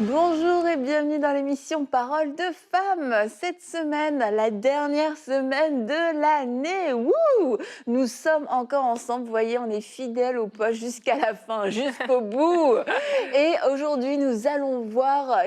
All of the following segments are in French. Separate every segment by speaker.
Speaker 1: Bonjour et bienvenue dans l'émission Parole de femmes. Cette semaine, la dernière semaine de l'année. Wouh! Nous sommes encore ensemble. Vous voyez, on est fidèles au poste jusqu'à la fin, jusqu'au bout. Et aujourd'hui, nous allons voir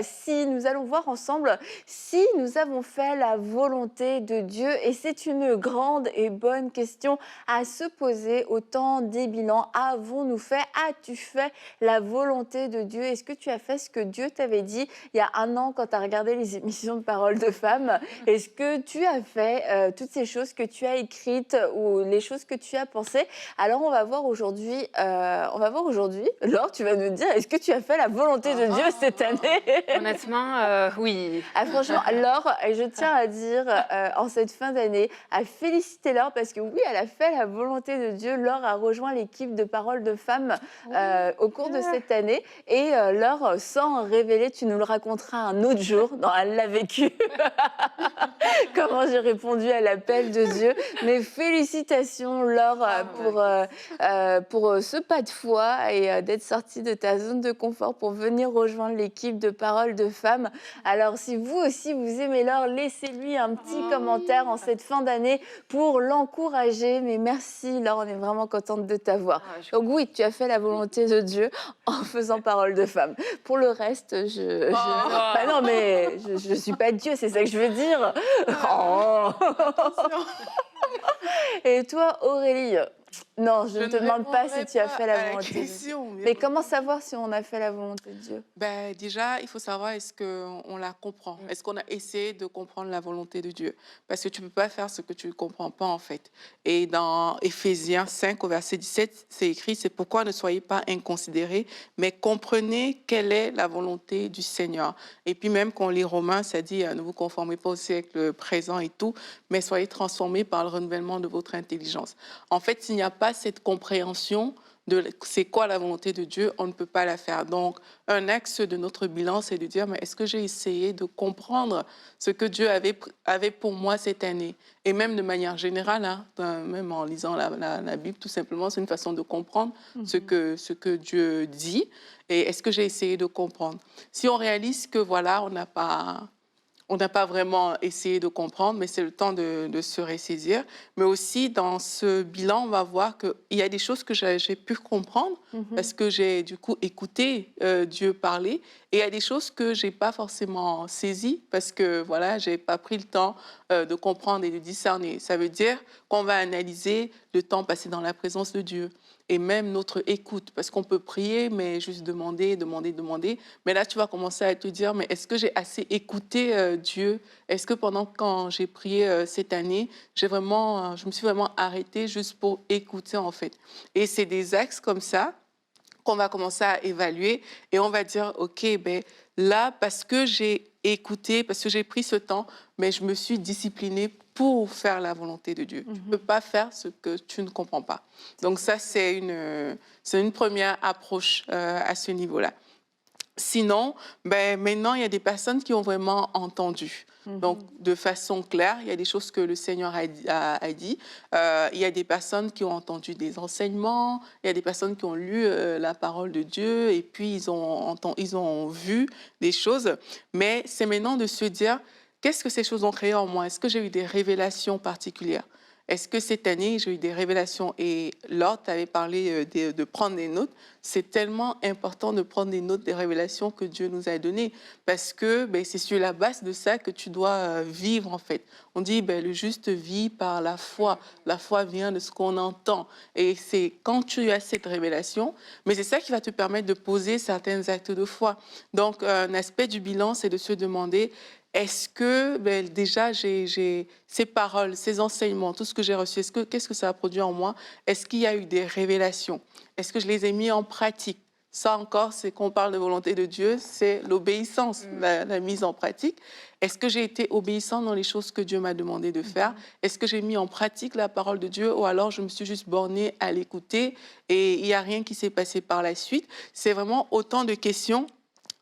Speaker 1: ensemble si nous avons fait la volonté de Dieu. Et c'est une grande et bonne question à se poser au temps des bilans. Avons-nous fait? As-tu fait la volonté de Dieu? Est-ce que tu as fait ce que Dieu t'avais dit il y a un an quand tu as regardé les émissions de Parole de femmes? Est-ce que tu as fait toutes ces choses que tu as écrites ou les choses que tu as pensées? Alors on va voir aujourd'hui, Laure, tu vas nous dire, est-ce que tu as fait la volonté de Dieu cette année?
Speaker 2: Honnêtement, oui.
Speaker 1: Ah, franchement, Laure, je tiens à dire en cette fin d'année, à féliciter Laure parce que oui, elle a fait la volonté de Dieu. Laure a rejoint l'équipe de Parole de femmes au cours de cette année. Et Laure, sans révéler, tu nous le raconteras un autre jour dans Elle l'a vécu. Comment j'ai répondu à l'appel de Dieu. Mais félicitations Laure pour ce pas de foi et d'être sortie de ta zone de confort pour venir rejoindre l'équipe de Parole de femmes. Alors si vous aussi vous aimez Laure, laissez-lui un petit commentaire en cette fin d'année pour l'encourager. Mais merci Laure, on est vraiment contente de t'avoir. Donc oui, tu as fait la volonté de Dieu en faisant Parole de femme. Pour le reste, bah non, mais je suis pas Dieu, c'est ça que je veux dire. Oh. Et toi, Aurélie? Non, je ne te demande pas si tu as fait la volonté de Dieu. Mais comment savoir si on a fait la volonté de Dieu?
Speaker 3: Ben, déjà, il faut savoir est-ce qu'on la comprend? Est-ce qu'on a essayé de comprendre la volonté de Dieu? Parce que tu ne peux pas faire ce que tu ne comprends pas, en fait. Et dans Éphésiens 5, au verset 17, c'est écrit, c'est pourquoi ne soyez pas inconsidérés, mais comprenez quelle est la volonté du Seigneur. Et puis même quand on lit Romains, ça dit, ne vous conformez pas au siècle présent et tout, mais soyez transformés par le renouvellement de votre intelligence. En fait, s'il n'y a pas cette compréhension de c'est quoi la volonté de Dieu, on ne peut pas la faire. Donc, un axe de notre bilan, c'est de dire, mais est-ce que j'ai essayé de comprendre ce que Dieu avait pour moi cette année? Et même de manière générale, hein, même en lisant la Bible, tout simplement, c'est une façon de comprendre ce que Dieu dit. Et est-ce que j'ai essayé de comprendre? Si on réalise que, voilà, on n'a pas vraiment essayé de comprendre, mais c'est le temps de se ressaisir. Mais aussi, dans ce bilan, on va voir qu'il y a des choses que j'ai pu comprendre parce que j'ai du coup écouté Dieu parler. Et il y a des choses que je n'ai pas forcément saisies parce que voilà, je n'ai pas pris le temps de comprendre et de discerner. Ça veut dire qu'on va analyser le temps passé dans la présence de Dieu et même notre écoute, parce qu'on peut prier, mais juste demander, demander, demander. Mais là, tu vas commencer à te dire, mais est-ce que j'ai assez écouté Dieu? Est-ce que quand j'ai prié cette année, je me suis vraiment arrêtée juste pour écouter, en fait. Et c'est des axes comme ça qu'on va commencer à évaluer et on va dire, OK, ben là, parce que j'ai écouté, parce que j'ai pris ce temps, mais je me suis disciplinée pour faire la volonté de Dieu. Tu ne peux pas faire ce que tu ne comprends pas. Donc ça, c'est une première approche à ce niveau-là. Sinon, ben, maintenant, il y a des personnes qui ont vraiment entendu. Donc, de façon claire, il y a des choses que le Seigneur a dit. Il y a des personnes qui ont entendu des enseignements. Il y a des personnes qui ont lu la parole de Dieu et puis ils ont vu des choses. Mais c'est maintenant de se dire, qu'est-ce que ces choses ont créé en moi? Est-ce que j'ai eu des révélations particulières? Est-ce que cette année, j'ai eu des révélations? Et Lord t'avait parlé de prendre des notes. C'est tellement important de prendre des notes des révélations que Dieu nous a données parce que ben, c'est sur la base de ça que tu dois vivre, en fait. On dit ben, le juste vit par la foi. La foi vient de ce qu'on entend. Et c'est quand tu as cette révélation, mais c'est ça qui va te permettre de poser certains actes de foi. Donc, un aspect du bilan, c'est de se demander, est-ce que ben, déjà j'ai ces paroles, ces enseignements, tout ce que j'ai reçu, qu'est-ce que ça a produit en moi? Est-ce qu'il y a eu des révélations? Est-ce que je les ai mis en pratique? Ça encore, c'est qu'on parle de volonté de Dieu, c'est l'obéissance, la mise en pratique. Est-ce que j'ai été obéissant dans les choses que Dieu m'a demandé de faire? Est-ce que j'ai mis en pratique la parole de Dieu ou alors je me suis juste bornée à l'écouter et il n'y a rien qui s'est passé par la suite? C'est vraiment autant de questions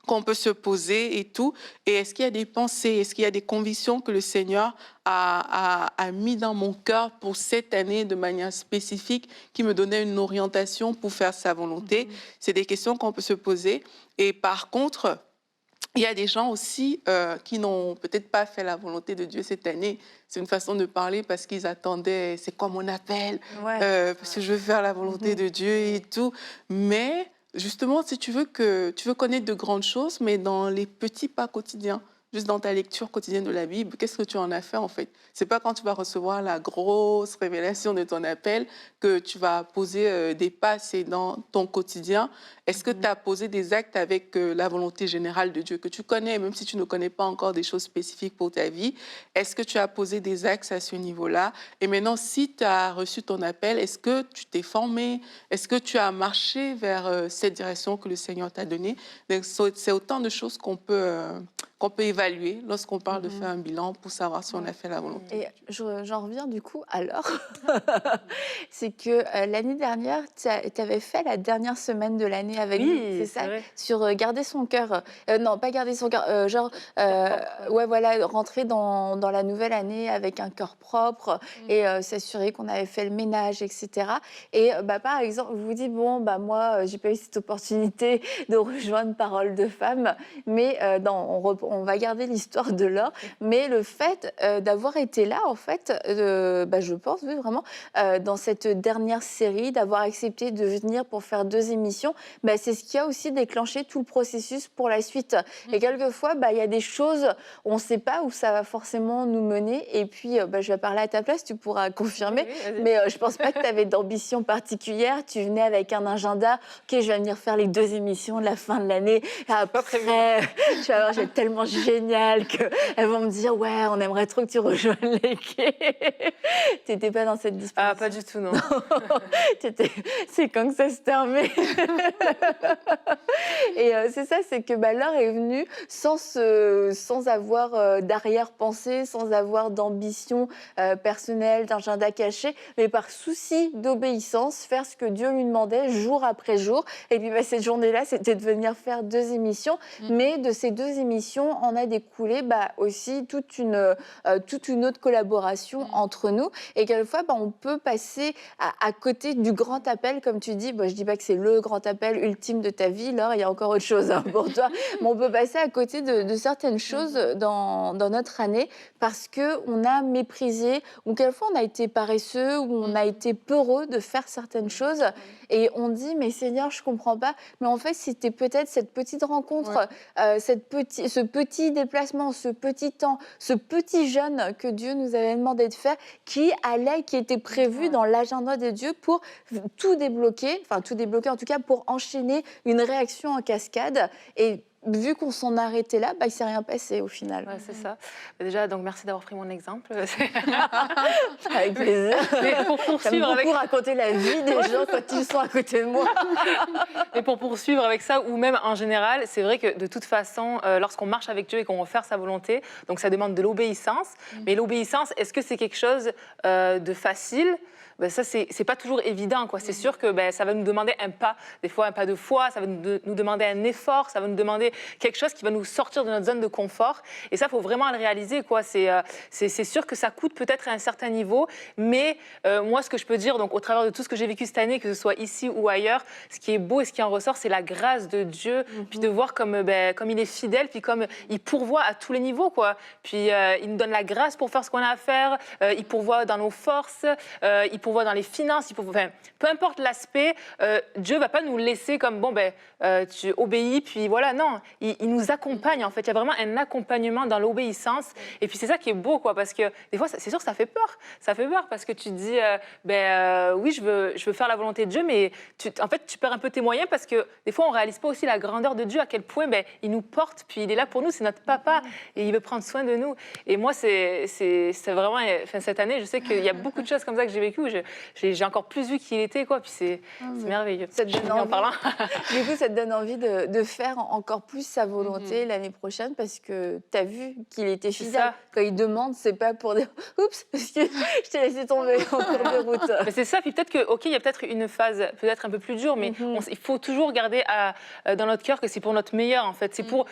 Speaker 3: qu'on peut se poser et tout. Et est-ce qu'il y a des pensées, est-ce qu'il y a des convictions que le Seigneur a mis dans mon cœur pour cette année de manière spécifique, qui me donnait une orientation pour faire sa volonté? C'est des questions qu'on peut se poser. Et par contre, il y a des gens aussi qui n'ont peut-être pas fait la volonté de Dieu cette année. C'est une façon de parler parce qu'ils attendaient, c'est quoi mon appel,
Speaker 1: Ouais.
Speaker 3: parce que je veux faire la volonté de Dieu et tout. Mais justement, si tu veux connaître de grandes choses, mais dans les petits pas quotidiens, juste dans ta lecture quotidienne de la Bible, qu'est-ce que tu en as fait en fait? C'est pas quand tu vas recevoir la grosse révélation de ton appel que tu vas poser des pas, c'est dans ton quotidien. Est-ce que tu as posé des actes avec la volonté générale de Dieu que tu connais, même si tu ne connais pas encore des choses spécifiques pour ta vie? Est-ce que tu as posé des axes à ce niveau-là? Et maintenant, si tu as reçu ton appel, est-ce que tu t'es formé? Est-ce que tu as marché vers cette direction que le Seigneur t'a donnée? Donc, c'est autant de choses qu'on peut évaluer lorsqu'on parle de faire un bilan pour savoir si on a fait la volonté de
Speaker 1: Et
Speaker 3: Dieu.
Speaker 1: j'en reviens du coup à l'or. C'est que l'année dernière, tu avais fait la dernière semaine de l'année avec nous, c'est
Speaker 2: Oui,
Speaker 1: ça?
Speaker 2: c'est vrai.
Speaker 1: Sur garder son cœur. Non, pas garder son cœur, genre,
Speaker 2: propre,
Speaker 1: ouais, voilà, rentrer dans la nouvelle année avec un cœur propre et s'assurer qu'on avait fait le ménage, etc. Et bah, par exemple, vous vous dites, bon, bah, moi, j'ai pas eu cette opportunité de rejoindre Parole de Femme, mais on va garder l'histoire de l'or. Mais le fait d'avoir été là, en fait, bah, je pense, oui, vraiment, dans cette dernière série, d'avoir accepté de venir pour faire 2 émissions, bah, c'est ce qui a aussi déclenché tout le processus pour la suite. Et quelquefois, bah, il y a des choses, on ne sait pas où ça va forcément nous mener. Et puis, bah, je vais parler à ta place, tu pourras confirmer.
Speaker 2: Oui, vas-y.
Speaker 1: Mais je ne pense pas que tu avais d'ambition particulière. Tu venais avec un agenda. OK, je vais venir faire les 2 émissions de la fin de l'année. Après, tu vas voir, je vais être tellement génial qu'elles vont me dire, ouais, on aimerait trop que tu rejoignes l'équipe. Tu n'étais pas dans cette disposition.
Speaker 2: Ah, pas du tout, non.
Speaker 1: C'est quand que ça se termine. Et c'est ça, c'est que bah, l'heure est venue sans avoir d'arrière-pensée, sans avoir d'ambition personnelle, d'agenda caché, mais par souci d'obéissance, faire ce que Dieu lui demandait jour après jour. Et puis bah, cette journée-là, c'était de venir faire 2 émissions. Mais de ces 2 émissions, on a découlé bah, aussi toute une autre collaboration entre nous. Et quelquefois, bah, on peut passer à côté du grand appel, comme tu dis. Bah, je ne dis pas que c'est le grand appel ultime de ta vie, Laure, il y a encore autre chose hein, pour toi. Mais on peut passer à côté de certaines choses dans notre année parce qu'on a méprisé, ou quelquefois on a été paresseux, ou on a été peureux de faire certaines choses. Et on dit, mais Seigneur, je ne comprends pas. Mais en fait, c'était peut-être cette petite rencontre, ce petit déplacement, ce petit temps, ce petit jeûne que Dieu nous avait demandé de faire, qui était prévu dans l'agenda de Dieu pour tout débloquer, enfin tout débloquer en tout cas pour enchaîner une réaction en cascade. Et vu qu'on s'en arrêtait là, bah, il ne s'est rien passé au final.
Speaker 2: Ouais, c'est ça. Déjà, donc merci d'avoir pris mon exemple.
Speaker 1: Avec plaisir.
Speaker 2: Mais pour
Speaker 1: J'aime
Speaker 2: poursuivre
Speaker 1: beaucoup
Speaker 2: avec...
Speaker 1: raconter la vie des gens quand ils sont à côté de moi.
Speaker 2: Et pour poursuivre avec ça, ou même en général, c'est vrai que de toute façon, lorsqu'on marche avec Dieu et qu'on veut faire sa volonté, donc ça demande de l'obéissance. Mais l'obéissance, est-ce que c'est quelque chose de facile? Ben ça, c'est pas toujours évident, quoi. C'est sûr que ben, ça va nous demander un pas, des fois un pas de foi, ça va nous demander un effort, ça va nous demander quelque chose qui va nous sortir de notre zone de confort. Et ça, il faut vraiment le réaliser, quoi. C'est sûr que ça coûte peut-être à un certain niveau, mais moi, ce que je peux dire, donc, au travers de tout ce que j'ai vécu cette année, que ce soit ici ou ailleurs, ce qui est beau et ce qui en ressort, c'est la grâce de Dieu, puis de voir comme il est fidèle, puis comme il pourvoit à tous les niveaux, quoi. Puis il nous donne la grâce pour faire ce qu'on a à faire, il pourvoit dans nos forces, il pourvoit dans les finances, enfin, peu importe l'aspect, Dieu ne va pas nous laisser comme, tu obéis, puis voilà, non, il nous accompagne, en fait, il y a vraiment un accompagnement dans l'obéissance, et puis c'est ça qui est beau, quoi, parce que des fois, c'est sûr que ça fait peur parce que tu te dis, oui, je veux faire la volonté de Dieu, mais en fait, tu perds un peu tes moyens, parce que des fois, on ne réalise pas aussi la grandeur de Dieu, à quel point il nous porte, puis il est là pour nous, c'est notre papa, et il veut prendre soin de nous, et moi, c'est vraiment, enfin, cette année, je sais qu'il y a beaucoup de choses comme ça que j'ai vécues, où j'ai encore plus vu qui il était, quoi. Puis c'est merveilleux.
Speaker 1: Ça te donne envie,
Speaker 2: en parlant.
Speaker 1: du coup, ça te donne envie de faire encore plus sa volonté l'année prochaine parce que tu as vu qu'il était fidèle. Quand il demande, c'est pas pour dire « Oups, parce que je t'ai laissé tomber en cours de route. »
Speaker 2: Mais c'est ça. Puis peut-être que, OK, il y a peut-être une phase peut-être un peu plus dure, mais il faut toujours garder dans notre cœur que c'est pour notre meilleur, en fait. C'est pour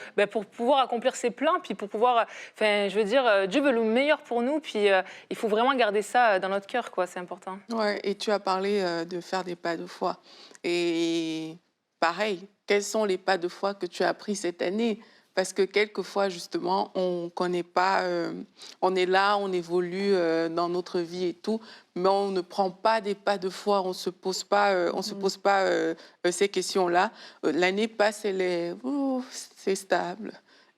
Speaker 2: pouvoir accomplir ses plans, puis pour pouvoir... Enfin, je veux dire, Dieu veut le meilleur pour nous, puis il faut vraiment garder ça dans notre cœur, quoi. C'est important.
Speaker 3: Ouais, et tu as parlé de faire des pas de foi. Et pareil, quels sont les pas de foi que tu as pris cette année? Parce que quelquefois, justement, on connaît pas, on est là, on évolue dans notre vie et tout, mais on ne prend pas des pas de foi, on se pose pas, on se pose pas ces questions-là. L'année passe, elle est, c'est stable.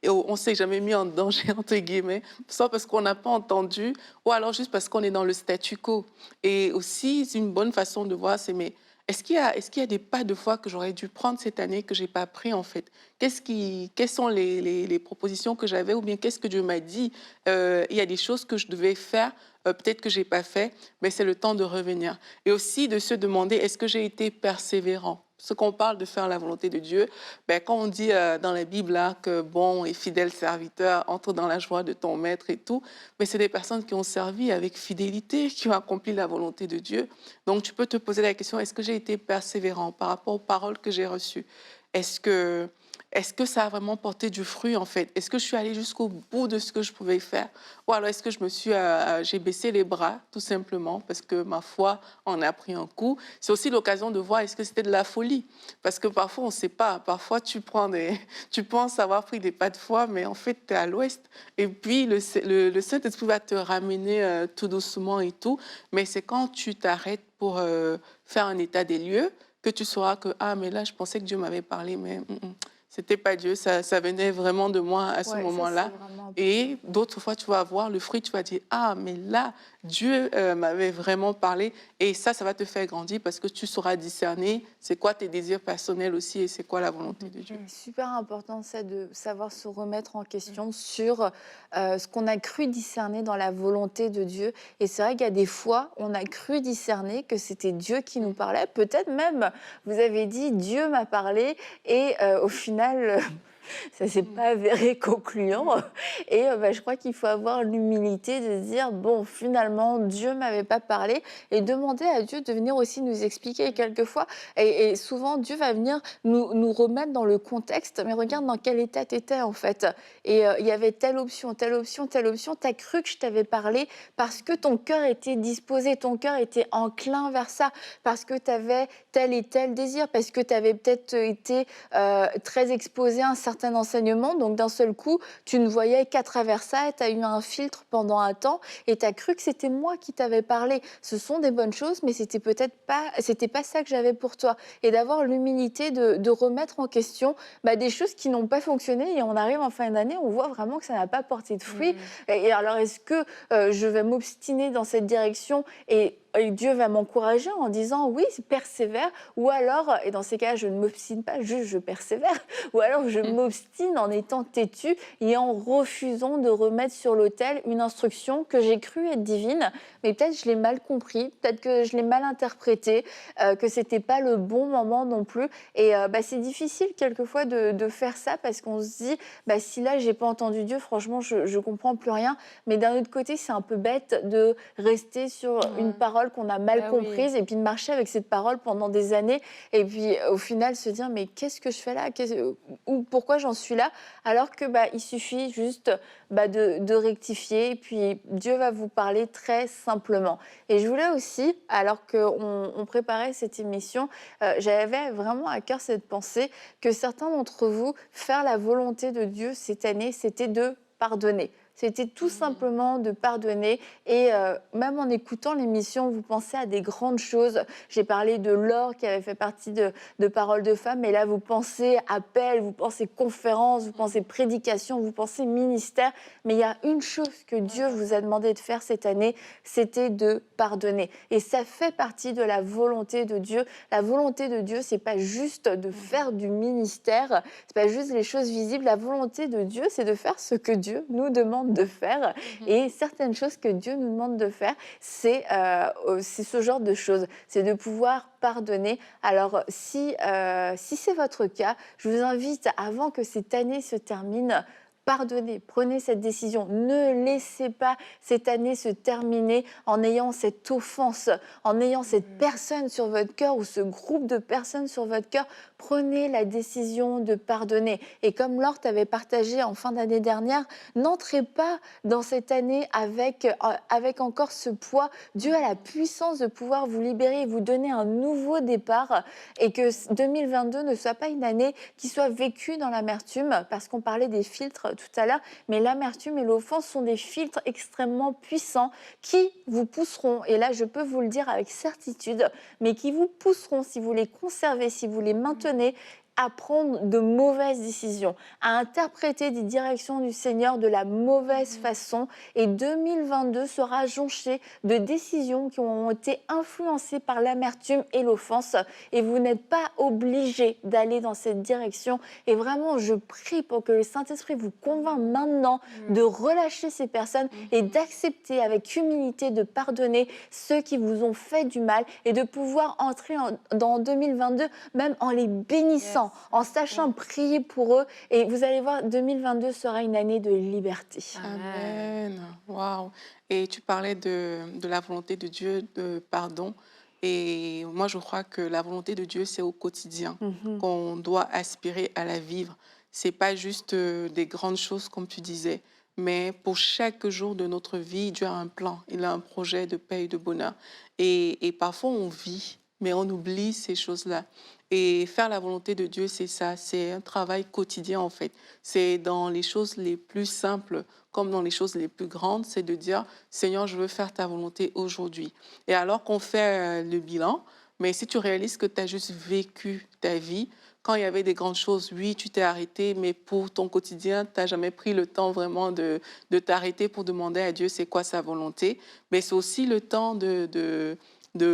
Speaker 3: Et on s'est jamais mis en danger, entre guillemets, soit parce qu'on n'a pas entendu, ou alors juste parce qu'on est dans le statu quo. Et aussi, c'est une bonne façon de voir, c'est mais est-ce qu'il y a des pas de foi que j'aurais dû prendre cette année que j'ai pas pris en fait? Quelles sont les propositions que j'avais ou bien qu'est-ce que Dieu m'a dit? Il y a des choses que je devais faire, peut-être que j'ai pas fait, mais c'est le temps de revenir. Et aussi de se demander, est-ce que j'ai été persévérant? Ce qu'on parle de faire la volonté de Dieu, ben, quand on dit dans la Bible là, que bon et fidèle serviteur, entre dans la joie de ton maître et tout, mais c'est des personnes qui ont servi avec fidélité, qui ont accompli la volonté de Dieu. Donc tu peux te poser la question, est-ce que j'ai été persévérant par rapport aux paroles que j'ai reçues? Est-ce que, est-ce que ça a vraiment porté du fruit en fait? Est-ce que je suis allée jusqu'au bout de ce que je pouvais faire? Ou alors est-ce que j'ai baissé les bras tout simplement parce que ma foi en a pris un coup? C'est aussi l'occasion de voir est-ce que c'était de la folie? Parce que parfois on ne sait pas. Parfois tu penses avoir pris des pas de foi, mais en fait tu es à l'ouest. Et puis le Saint-Esprit va te ramener tout doucement et tout. Mais c'est quand tu t'arrêtes pour faire un état des lieux que tu sauras que, ah, mais là, je pensais que Dieu m'avait parlé, mais c'était pas Dieu, ça venait vraiment de moi à ce
Speaker 1: Ouais, ça,
Speaker 3: moment-là.
Speaker 1: c'est vraiment
Speaker 3: Et d'autres fois, tu vas voir le fruit, tu vas dire, ah, mais là, Dieu m'avait vraiment parlé. Et ça va te faire grandir parce que tu sauras discerner c'est quoi tes désirs personnels aussi et c'est quoi la volonté de Dieu.
Speaker 1: super important, ça, de savoir se remettre en question sur ce qu'on a cru discerner dans la volonté de Dieu. Et c'est vrai qu'il y a des fois, on a cru discerner que c'était Dieu qui nous parlait. Peut-être même, vous avez dit, Dieu m'a parlé, et au final, ça ne s'est pas avéré concluant. Et je crois qu'il faut avoir l'humilité de dire, bon, finalement, Dieu ne m'avait pas parlé, et demander à Dieu de venir aussi nous expliquer quelquefois. Et souvent, Dieu va venir nous remettre dans le contexte, mais regarde dans quel état tu étais en fait. Et il y avait telle option, telle option, telle option. Tu as cru que je t'avais parlé parce que ton cœur était disposé, ton cœur était enclin vers ça, parce que tu avais tel et tel désir, parce que tu avais peut-être été très exposé à un certain enseignement. Donc d'un seul coup, tu ne voyais qu'à travers ça, et tu as eu un filtre pendant un temps, et tu as cru que c'était moi qui t'avais parlé. Ce sont des bonnes choses, mais c'était pas ça que j'avais pour toi. Et d'avoir l'humilité de remettre en question des choses qui n'ont pas fonctionné, et on arrive en fin d'année, on voit vraiment que ça n'a pas porté de fruits. Et alors, est-ce que je vais m'obstiner dans cette direction, et Dieu va m'encourager en disant oui, persévère, ou alors, et dans ces cas, je ne m'obstine pas, juste je persévère, ou alors je m'obstine en étant têtue et en refusant de remettre sur l'autel une instruction que j'ai cru être divine, mais peut-être je l'ai mal compris, peut-être que je l'ai mal interprétée, que c'était pas le bon moment non plus. Et c'est difficile quelquefois de faire ça, parce qu'on se dit, si là j'ai pas entendu Dieu, franchement je comprends plus rien. Mais d'un autre côté, c'est un peu bête de rester sur une parole qu'on a mal comprise, et puis de marcher avec cette parole pendant des années, et puis au final se dire, mais qu'est-ce que je fais là, ou pourquoi j'en suis là, alors que il suffit juste de rectifier, et puis Dieu va vous parler très simplement. Et je voulais aussi, alors qu'on préparait cette émission, j'avais vraiment à cœur cette pensée que certains d'entre vous, faire la volonté de Dieu cette année, c'était de pardonner. C'était tout simplement de pardonner. Et même en écoutant l'émission, vous pensez à des grandes choses. J'ai parlé de l'or qui avait fait partie de Paroles de femmes, mais là, vous pensez appel, vous pensez conférence, vous pensez prédication, vous pensez ministère. Mais il y a une chose que Dieu vous a demandé de faire cette année, c'était de pardonner. Et ça fait partie de la volonté de Dieu. La volonté de Dieu, c'est pas juste de faire du ministère, c'est pas juste les choses visibles. La volonté de Dieu, c'est de faire ce que Dieu nous demande de faire. Et certaines choses que Dieu nous demande de faire, c'est ce genre de choses. C'est de pouvoir pardonner. Alors, si c'est votre cas, je vous invite, avant que cette année se termine, pardonnez, prenez cette décision. Ne laissez pas cette année se terminer en ayant cette offense, en ayant cette personne sur votre cœur ou ce groupe de personnes sur votre cœur. Prenez la décision de pardonner. Et comme Laure t'avait partagé en fin d'année dernière, n'entrez pas dans cette année avec encore ce poids. Dieu a la puissance de pouvoir vous libérer et vous donner un nouveau départ, et que 2022 ne soit pas une année qui soit vécue dans l'amertume, parce qu'on parlait des filtres tout à l'heure, mais l'amertume et l'offense sont des filtres extrêmement puissants qui vous pousseront, et là je peux vous le dire avec certitude, mais qui vous pousseront, si vous les conservez, si vous les maintenez, à prendre de mauvaises décisions, à interpréter des directions du Seigneur de la mauvaise façon. Et 2022 sera jonché de décisions qui ont été influencées par l'amertume et l'offense. Et vous n'êtes pas obligé d'aller dans cette direction. Et vraiment, je prie pour que le Saint-Esprit vous convainc maintenant de relâcher ces personnes et d'accepter avec humilité de pardonner ceux qui vous ont fait du mal, et de pouvoir entrer dans 2022 même en les bénissant, en sachant prier pour eux. Et vous allez voir, 2022 sera une année de liberté.
Speaker 3: Amen. Waouh. Et tu parlais de la volonté de Dieu, de pardon. Et moi, je crois que la volonté de Dieu, c'est au quotidien qu'on doit aspirer à la vivre. C'est pas juste des grandes choses, comme tu disais, mais pour chaque jour de notre vie, Dieu a un plan. Il a un projet de paix et de bonheur. Et parfois, on vit, mais on oublie ces choses-là. Et faire la volonté de Dieu, c'est ça, c'est un travail quotidien en fait. C'est dans les choses les plus simples comme dans les choses les plus grandes, c'est de dire, Seigneur, je veux faire ta volonté aujourd'hui. Et alors qu'on fait le bilan, mais si tu réalises que tu as juste vécu ta vie, quand il y avait des grandes choses, oui, tu t'es arrêté, mais pour ton quotidien, tu n'as jamais pris le temps vraiment de t'arrêter pour demander à Dieu c'est quoi sa volonté. Mais c'est aussi le temps de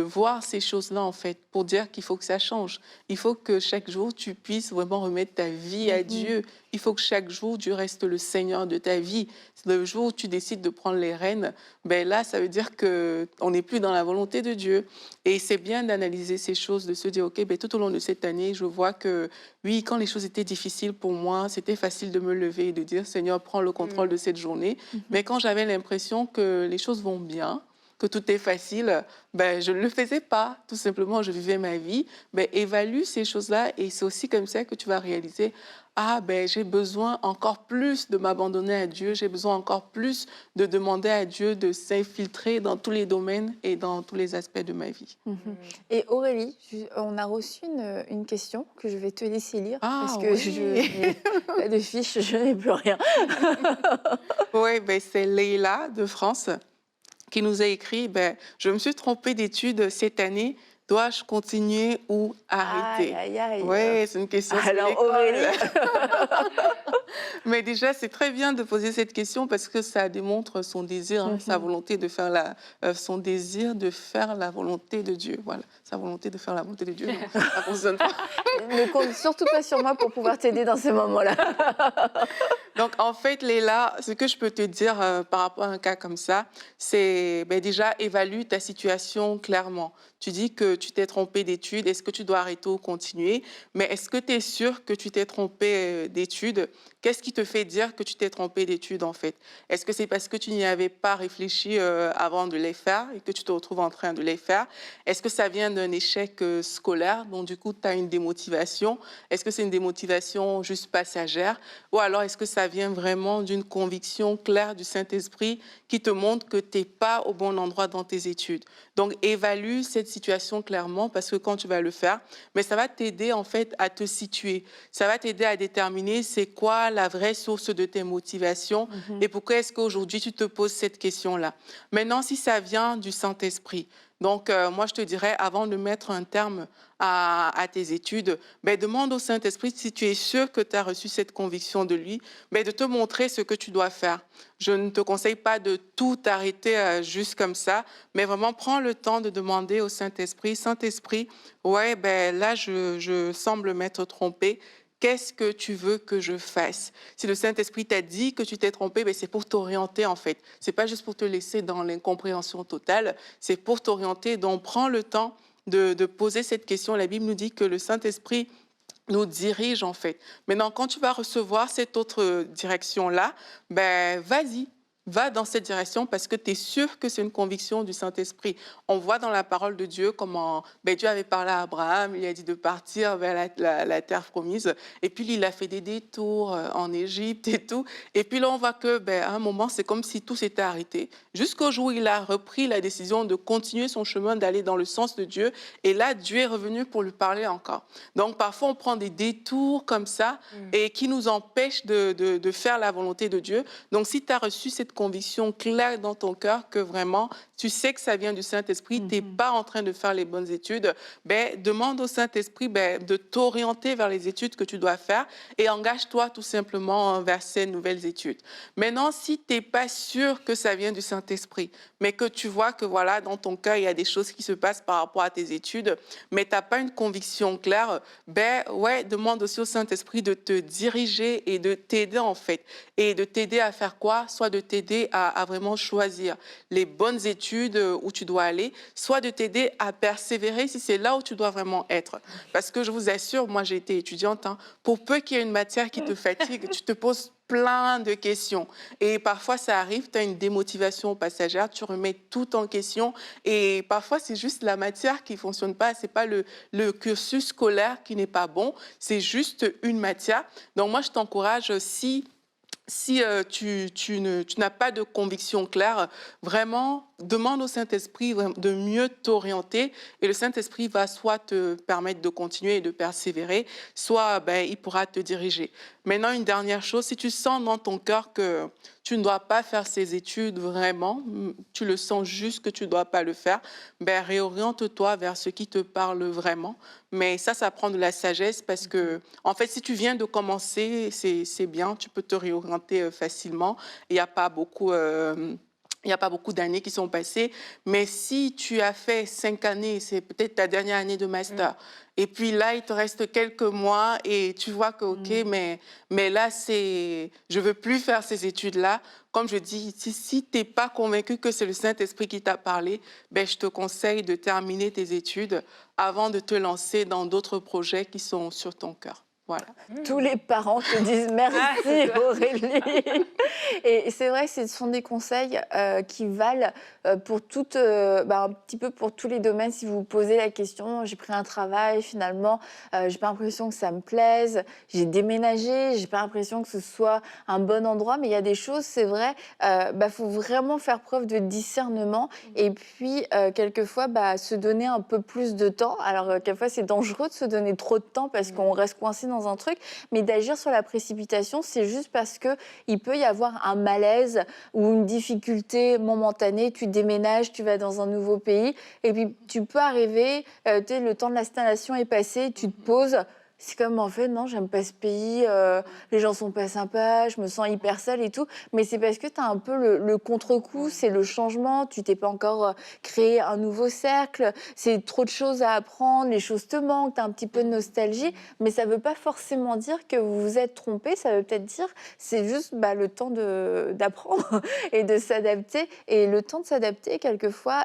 Speaker 3: voir ces choses-là, en fait, pour dire qu'il faut que ça change. Il faut que chaque jour, tu puisses vraiment remettre ta vie à Dieu. Il faut que chaque jour, Dieu reste le Seigneur de ta vie. Le jour où tu décides de prendre les rênes, ben là, ça veut dire qu'on n'est plus dans la volonté de Dieu. Et c'est bien d'analyser ces choses, de se dire, OK, ben, tout au long de cette année, je vois que, oui, quand les choses étaient difficiles pour moi, c'était facile de me lever et de dire, Seigneur, prends le contrôle de cette journée. Mais quand j'avais l'impression que les choses vont bien, que tout est facile, ben, je ne le faisais pas. Tout simplement, je vivais ma vie. Ben, évalue ces choses-là et c'est aussi comme ça que tu vas réaliser, ah, ben, j'ai besoin encore plus de m'abandonner à Dieu, j'ai besoin encore plus de demander à Dieu de s'infiltrer dans tous les domaines et dans tous les aspects de ma vie.
Speaker 1: Et Aurélie, on a reçu une question que je vais te laisser lire, parce que
Speaker 3: oui.
Speaker 1: je n'ai pas de fiche, je n'ai plus rien.
Speaker 3: Oui, ben, c'est Leïla de France qui nous a écrit, ben, je me suis trompée d'études cette année, dois-je continuer ou arrêter?
Speaker 1: Aïe, aïe, aïe.
Speaker 3: Oui, c'est une question sur
Speaker 1: Alors,
Speaker 3: l'école.
Speaker 1: Aurélie,
Speaker 3: Mais déjà, c'est très bien de poser cette question parce que ça démontre son désir, sa volonté de faire son désir de faire la volonté de Dieu. Voilà, sa volonté de faire la volonté de Dieu. Non, ça ne fonctionne pas.
Speaker 1: ne compte surtout pas sur moi pour pouvoir t'aider dans ces moments-là.
Speaker 3: Donc, en fait, Léla, ce que je peux te dire par rapport à un cas comme ça, c'est déjà évalue ta situation clairement. Tu dis que tu t'es trompé d'études. Est-ce que tu dois arrêter ou continuer? Mais est-ce que tu es sûr que tu t'es trompé d'études? Qu'est-ce qui te fait dire que tu t'es trompé d'études, en fait? Est-ce que c'est parce que tu n'y avais pas réfléchi avant de les faire et que tu te retrouves en train de les faire? Est-ce que ça vient d'un échec scolaire, donc du coup, tu as une démotivation? Est-ce que c'est une démotivation juste passagère? Ou alors, est-ce que ça vient vraiment d'une conviction claire du Saint-Esprit qui te montre que tu n'es pas au bon endroit dans tes études? Donc, évalue cette situation clairement parce que quand tu vas le faire, mais ça va t'aider en fait à te situer. Ça va t'aider à déterminer c'est quoi la vraie source de tes motivations et pourquoi est-ce qu'aujourd'hui tu te poses cette question-là. Maintenant, si ça vient du Saint-Esprit, donc moi je te dirais, avant de mettre un terme à tes études, demande au Saint-Esprit si tu es sûr que tu as reçu cette conviction de lui, de te montrer ce que tu dois faire. Je ne te conseille pas de tout arrêter juste comme ça, mais vraiment prends le temps de demander au Saint-Esprit, Saint-Esprit, ouais, là je semble m'être trompée. Qu'est-ce que tu veux que je fasse? Si le Saint-Esprit t'a dit que tu t'es trompé, c'est pour t'orienter en fait. C'est pas juste pour te laisser dans l'incompréhension totale, c'est pour t'orienter. Donc prends le temps de poser cette question. La Bible nous dit que le Saint-Esprit nous dirige en fait. Maintenant, quand tu vas recevoir cette autre direction-là, ben vas-y, va dans cette direction parce que tu es sûr que c'est une conviction du Saint-Esprit. On voit dans la parole de Dieu comment ben, Dieu avait parlé à Abraham, il lui a dit de partir vers la terre promise. Et puis, il a fait des détours en Égypte et tout. Et puis là, on voit que ben, à un moment, c'est comme si tout s'était arrêté. Jusqu'au jour où il a repris la décision de continuer son chemin, d'aller dans le sens de Dieu. Et là, Dieu est revenu pour lui parler encore. Donc, parfois, on prend des détours comme ça et qui nous empêchent de faire la volonté de Dieu. Donc, si tu as reçu cette conviction claire dans ton cœur que vraiment, tu sais que ça vient du Saint-Esprit, tu n'es pas en train de faire les bonnes études, ben, demande au Saint-Esprit ben, de t'orienter vers les études que tu dois faire et engage-toi tout simplement vers ces nouvelles études. Maintenant, si tu n'es pas sûr que ça vient du Saint-Esprit, mais que tu vois que voilà, dans ton cœur, il y a des choses qui se passent par rapport à tes études, mais tu n'as pas une conviction claire, ben ouais, demande aussi au Saint-Esprit de te diriger et de t'aider en fait. Et de t'aider à faire quoi? Soit de t'aider à vraiment choisir les bonnes études où tu dois aller, soit de t'aider à persévérer si c'est là où tu dois vraiment être. Parce que je vous assure, moi j'ai été étudiante, hein, pour peu qu'il y ait une matière qui te fatigue, tu te poses plein de questions. Et parfois, ça arrive, tu as une démotivation passagère, tu remets tout en question. Et parfois, c'est juste la matière qui ne fonctionne pas. Ce n'est pas le cursus scolaire qui n'est pas bon, c'est juste une matière. Donc moi, je t'encourage, si tu n'as pas de conviction claire, vraiment, demande au Saint-Esprit de mieux t'orienter et le Saint-Esprit va soit te permettre de continuer et de persévérer, soit ben, il pourra te diriger. Maintenant, une dernière chose, si tu sens dans ton cœur que tu ne dois pas faire ces études vraiment, tu le sens juste que tu ne dois pas le faire, ben, réoriente-toi vers ce qui te parle vraiment. Mais ça prend de la sagesse parce que, en fait, si tu viens de commencer, c'est bien, tu peux te réorienter facilement. Il n'y a pas beaucoup... il n'y a pas beaucoup d'années qui sont passées, mais si tu as fait 5 années, c'est peut-être ta dernière année de master, et puis là, il te reste quelques mois et tu vois que, OK, mais là, je ne veux plus faire ces études-là. Comme je dis, si tu n'es pas convaincu que c'est le Saint-Esprit qui t'a parlé, ben, je te conseille de terminer tes études avant de te lancer dans d'autres projets qui sont sur ton cœur. Voilà.
Speaker 1: Tous les parents te disent merci, Aurélie. Et c'est vrai que ce sont des conseils qui valent pour un petit peu pour tous les domaines. Si vous vous posez la question, j'ai pris un travail, finalement, j'ai pas l'impression que ça me plaise, j'ai déménagé, j'ai pas l'impression que ce soit un bon endroit, mais il y a des choses, c'est vrai, faut vraiment faire preuve de discernement et puis quelquefois se donner un peu plus de temps. Alors quelquefois c'est dangereux de se donner trop de temps parce qu'on reste coincé dans un truc, mais d'agir sur la précipitation, c'est juste parce que il peut y avoir un malaise ou une difficulté momentanée. Tu déménages, tu vas dans un nouveau pays, et puis tu peux arriver, le temps de l'installation est passé, tu te poses. C'est comme, en fait, non, j'aime pas ce pays, les gens sont pas sympas, je me sens hyper seule et tout. Mais c'est parce que tu as un peu le contre-coup, c'est le changement, tu t'es pas encore créé un nouveau cercle, c'est trop de choses à apprendre, les choses te manquent, tu as un petit peu de nostalgie. Mais ça veut pas forcément dire que vous vous êtes trompé, ça veut peut-être dire c'est juste le temps d'apprendre et de s'adapter. Et le temps de s'adapter, quelquefois,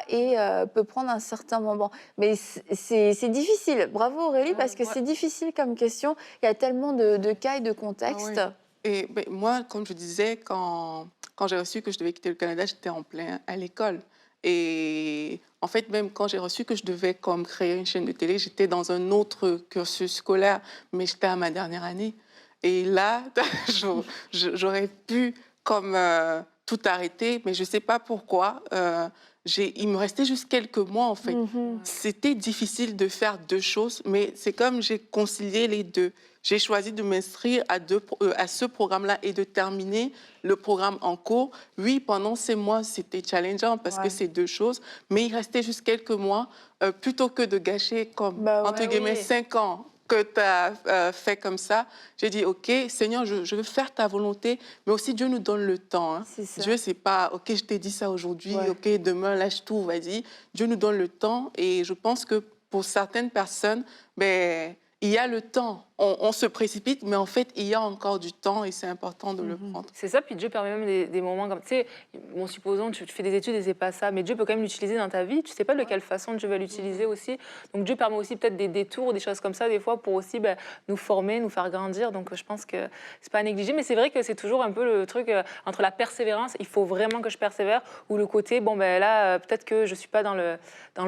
Speaker 1: peut prendre un certain moment. Mais c'est difficile. Bravo Aurélie, parce que c'est difficile comme question. Il y a tellement de cas et de contextes.
Speaker 3: Ah oui. Et ben, moi, comme je disais, quand j'ai reçu que je devais quitter le Canada, j'étais en plein à l'école. Et en fait, même quand j'ai reçu que je devais comme créer une chaîne de télé, j'étais dans un autre cursus scolaire, mais j'étais à ma dernière année. Et là, j'aurais pu comme tout arrêter, mais je ne sais pas pourquoi. Il me restait juste quelques mois, en fait. C'était difficile de faire deux choses, mais c'est comme j'ai concilié les deux. J'ai choisi de m'inscrire à ce programme-là et de terminer le programme en cours. Oui, pendant ces mois, c'était challengeant parce que c'est deux choses, mais il restait juste quelques mois plutôt que de gâcher comme, entre guillemets, 5 ans que tu as fait comme ça. J'ai dit, OK, Seigneur, je veux faire ta volonté, mais aussi Dieu nous donne le temps. Hein. Dieu, c'est pas, OK, je t'ai dit ça aujourd'hui, OK, demain, lâche tout, vas-y. Dieu nous donne le temps et je pense que pour certaines personnes, il y a le temps. on se précipite, mais en fait, il y a encore du temps et c'est important de le prendre.
Speaker 2: C'est ça, puis Dieu permet même des moments comme, tu sais, bon, supposons tu fais des études et c'est pas ça, mais Dieu peut quand même l'utiliser dans ta vie, tu sais pas de quelle façon Dieu va l'utiliser aussi. Donc Dieu permet aussi peut-être des détours, des choses comme ça, des fois, pour aussi nous former, nous faire grandir. Donc je pense que c'est pas à négliger, mais c'est vrai que c'est toujours un peu le truc entre la persévérance, il faut vraiment que je persévère, ou le côté, bon ben là, peut-être que je suis pas dans le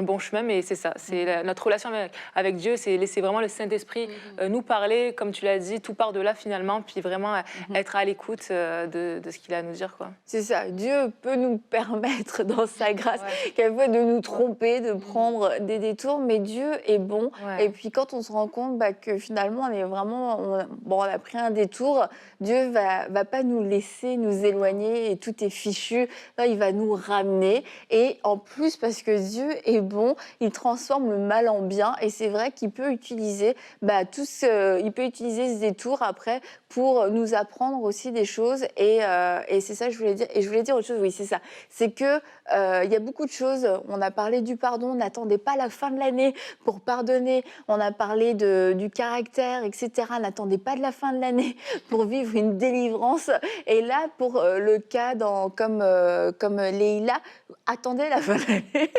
Speaker 2: bon chemin, mais c'est ça, c'est notre relation avec Dieu, c'est laisser vraiment le Saint-Esprit nous parler, comme tu l'as dit, tout part de là finalement, puis vraiment être à l'écoute de ce qu'il a à nous dire, quoi.
Speaker 1: C'est ça, Dieu peut nous permettre dans sa grâce quelquefois de nous tromper, de prendre des détours, mais Dieu est bon.
Speaker 2: Ouais.
Speaker 1: Et puis quand on se rend compte que finalement on est vraiment, on a pris un détour, Dieu va pas nous laisser nous éloigner et tout est fichu. Non, il va nous ramener. Et en plus, parce que Dieu est bon, il transforme le mal en bien. Et c'est vrai qu'il peut utiliser il peut utiliser ce détour après pour nous apprendre aussi des choses. Et c'est ça que je voulais dire. Et je voulais dire autre chose, oui, c'est ça. C'est que il y a beaucoup de choses. On a parlé du pardon, n'attendez pas la fin de l'année pour pardonner. On a parlé du caractère, etc. N'attendez pas de la fin de l'année pour vivre une délivrance. Et là, pour le cas comme Leïla, attendez la fin de l'année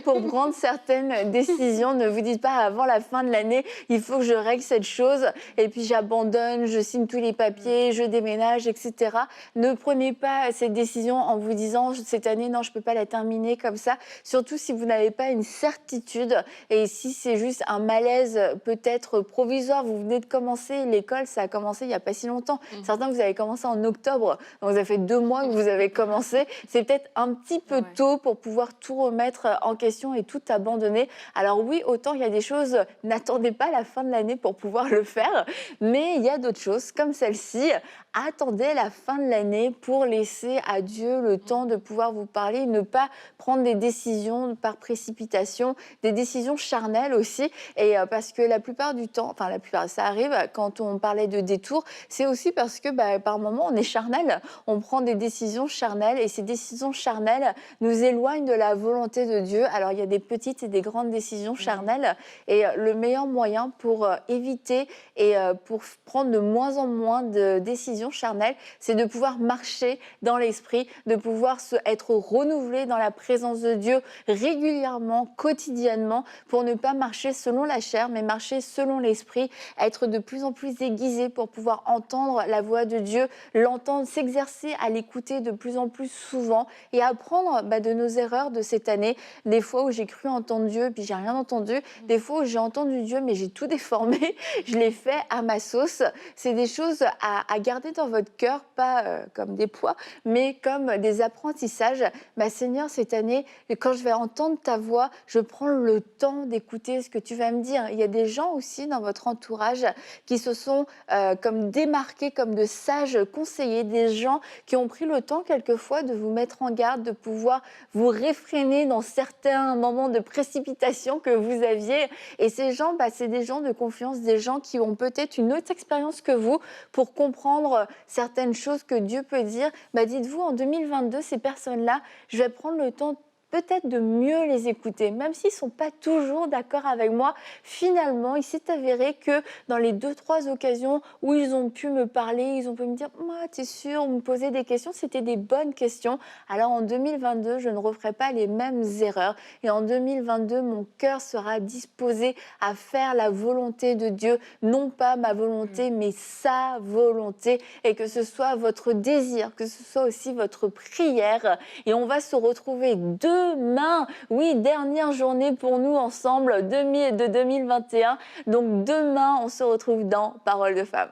Speaker 1: pour prendre certaines décisions. Ne vous dites pas avant la fin de l'année, il faut que je règle cette chose et puis j'abandonne, je signe tous les papiers, je déménage, etc. Ne prenez pas cette décision en vous disant cette année, non, je ne peux pas la terminer comme ça. Surtout si vous n'avez pas une certitude et si c'est juste un malaise peut-être provisoire. Vous venez de commencer, l'école, ça a commencé il n'y a pas si longtemps. Certains, vous avez commencé en octobre, donc vous avez fait 2 mois que vous avez commencé. C'est peut-être un petit peu tôt pour pouvoir tout remettre en question et tout abandonner. Alors oui, autant il y a des choses, n'attendez pas la fin de l'année pour pouvoir le faire, mais il y a d'autres choses comme celle-ci. Attendez la fin de l'année pour laisser à Dieu le temps de pouvoir vous parler, ne pas prendre des décisions par précipitation, des décisions charnelles aussi. Et parce que la plupart du temps, enfin la plupart, ça arrive quand on parlait de détour, c'est aussi parce que par moments on est charnel, on prend des décisions charnelles et ces décisions charnelles nous éloignent de la volonté de Dieu. Alors il y a des petites et des grandes décisions charnelles et le meilleur moyen pour éviter et pour prendre de moins en moins de décisions charnelles, c'est de pouvoir marcher dans l'esprit, de pouvoir être renouvelé dans la présence de Dieu régulièrement, quotidiennement, pour ne pas marcher selon la chair, mais marcher selon l'esprit, être de plus en plus aiguisé pour pouvoir entendre la voix de Dieu, l'entendre, s'exercer à l'écouter de plus en plus souvent et apprendre de nos erreurs de cette année. Des fois où j'ai cru entendre Dieu, puis j'ai rien entendu. Des fois où j'ai entendu Dieu, mais j'ai tout déformé. Je l'ai fait à ma sauce. C'est des choses à garder dans votre cœur, pas comme des poids, mais comme des apprentissages. Seigneur, cette année, quand je vais entendre ta voix, je prends le temps d'écouter ce que tu vas me dire. Il y a des gens aussi dans votre entourage qui se sont comme démarqués comme de sages conseillers, des gens qui ont pris le temps quelquefois de vous mettre en garde, de pouvoir vous réfréner dans certains moments de précipitation que vous aviez. Et ces gens, c'est des gens de confiance, des gens qui ont peut-être une autre expérience que vous pour comprendre certaines choses que Dieu peut dire. Dites-vous, en 2022, ces personnes-là, je vais prendre le temps peut-être de mieux les écouter, même s'ils ne sont pas toujours d'accord avec moi. Finalement, il s'est avéré que dans les 2-3 occasions où ils ont pu me parler, ils ont pu me dire « t'es sûr ?» me poser des questions, c'était des bonnes questions. Alors en 2022, je ne referai pas les mêmes erreurs. Et en 2022, mon cœur sera disposé à faire la volonté de Dieu, non pas ma volonté, mais sa volonté. Et que ce soit votre désir, que ce soit aussi votre prière. Et on va se retrouver demain, oui, dernière journée pour nous ensemble de 2021. Donc demain, on se retrouve dans Parole de Femme.